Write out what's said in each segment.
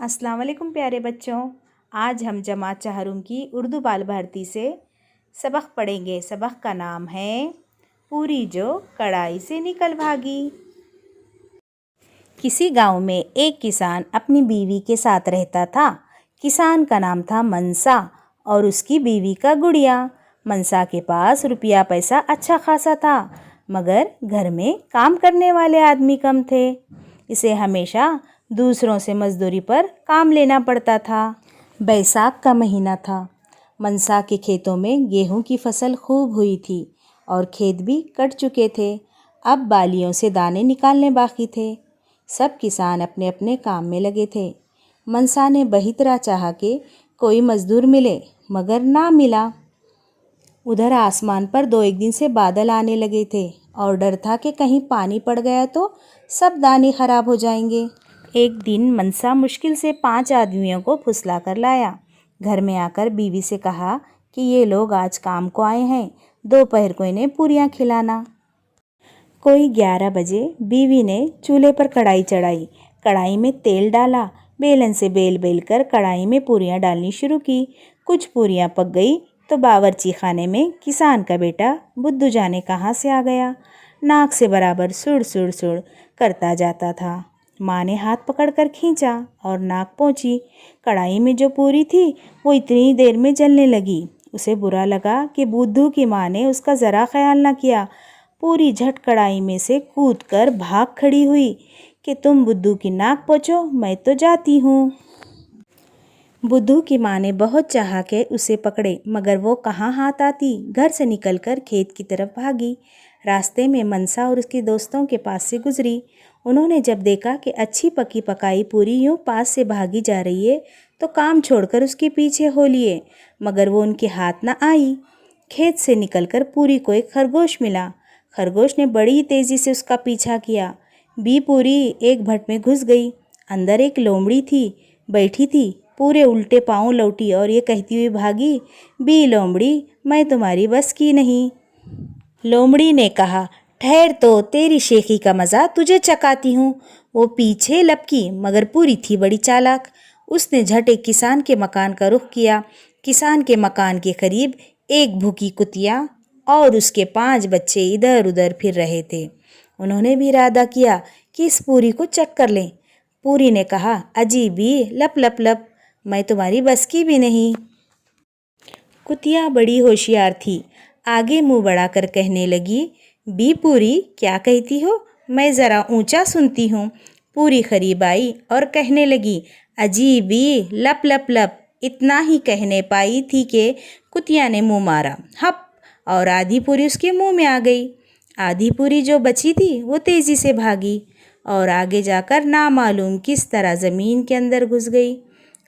अस्सलाम वालेकुम प्यारे बच्चों। आज हम जमात चाहरुम की उर्दू बाल भारती से सबक पढ़ेंगे। सबक का नाम है पूरी जो कढ़ाई से निकल भागी। किसी गांव में एक किसान अपनी बीवी के साथ रहता था। किसान का नाम था मनसा और उसकी बीवी का गुड़िया। मनसा के पास रुपया पैसा अच्छा खासा था, मगर घर में काम करने वाले आदमी कम थे। इसे हमेशा दूसरों से मजदूरी पर काम लेना पड़ता था। बैसाख का महीना था। मनसा के खेतों में गेहूं की फसल खूब हुई थी और खेत भी कट चुके थे। अब बालियों से दाने निकालने बाकी थे। सब किसान अपने अपने काम में लगे थे। मनसा ने बहितरा चाहा कि कोई मजदूर मिले, मगर ना मिला। उधर आसमान पर 2-1 दिन से बादल आने लगे थे और डर था कि कहीं पानी पड़ गया तो सब दाने खराब हो जाएंगे। एक दिन मनसा मुश्किल से 5 आदमियों को फुसला कर लाया। घर में आकर बीवी से कहा कि ये लोग आज काम को आए हैं, दोपहर को इन्हें पूरियां खिलाना। कोई 11 बजे बीवी ने चूल्हे पर कढ़ाई चढ़ाई। कढ़ाई में तेल डाला, बेलन से बेल बेल कर कढ़ाई में पूरियां डालनी शुरू की। कुछ पूरियां पक गई तो बावर्ची खाने में किसान का बेटा बुद्धू जाने कहाँ से आ गया। नाक से बराबर सुड़ सुड़ सुड़ करता जाता था। माँ ने हाथ पकड़कर खींचा और नाक पहुँची। कढ़ाई में जो पूरी थी वो इतनी देर में जलने लगी। उसे बुरा लगा कि बुद्धू की माँ ने उसका ज़रा ख्याल ना किया। पूरी झट कढ़ाई में से कूदकर भाग खड़ी हुई कि तुम बुद्धू की नाक पोंछो, मैं तो जाती हूँ। बुद्धू की माँ ने बहुत चाहा कि उसे पकड़े, मगर वो कहाँ हाथ आती। घर से निकलकर खेत की तरफ भागी। रास्ते में मनसा और उसके दोस्तों के पास से गुजरी। उन्होंने जब देखा कि अच्छी पकी पकाई पूरी यूँ पास से भागी जा रही है तो काम छोड़कर उसके पीछे हो लिए, मगर वो उनके हाथ न आई। खेत से निकलकर पूरी को एक खरगोश मिला। खरगोश ने बड़ी तेज़ी से उसका पीछा किया। बी पूरी एक भट में घुस गई। अंदर एक लोमड़ी थी, बैठी थी, पूरे उल्टे पाँव लौटी और ये कहती हुई भागी, बी लोमड़ी, मैं तुम्हारी बस की नहीं। लोमड़ी ने कहा, ठहर तो तेरी शेखी का मज़ा तुझे चकाती हूँ। वो पीछे लपकी, मगर पूरी थी बड़ी चालाक। उसने झट एक किसान के मकान का रुख किया। किसान के मकान के करीब एक भूखी कुतिया और उसके 5 बच्चे इधर उधर फिर रहे थे। उन्होंने भी इरादा किया कि इस पूरी को चख कर लें। पूरी ने कहा, अजी बी, लप लप लप, मैं तुम्हारी बस की भी नहीं। कुतिया बड़ी होशियार थी। आगे मुंह बढ़ाकर कहने लगी, बी पूरी, क्या कहती हो? मैं ज़रा ऊंचा सुनती हूँ। पूरी करीब आई और कहने लगी, अजी बी, लप लप लप। इतना ही कहने पाई थी कि कुतिया ने मुंह मारा, हप, और आधी पूरी उसके मुंह में आ गई। आधी पूरी जो बची थी वो तेज़ी से भागी और आगे जाकर नामालूम किस तरह ज़मीन के अंदर घुस गई।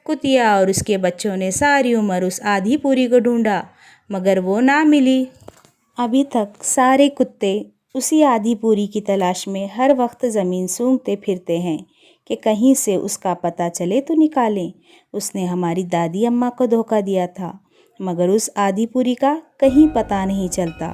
कुतिया और उसके बच्चों ने सारी उम्र उस आधी पूरी को ढूंढा, मगर वो ना मिली। अभी तक सारे कुत्ते उसी आधी पूरी की तलाश में हर वक्त ज़मीन सूंघते फिरते हैं कि कहीं से उसका पता चले तो निकालें। उसने हमारी दादी अम्मा को धोखा दिया था, मगर उस आधी पूरी का कहीं पता नहीं चलता।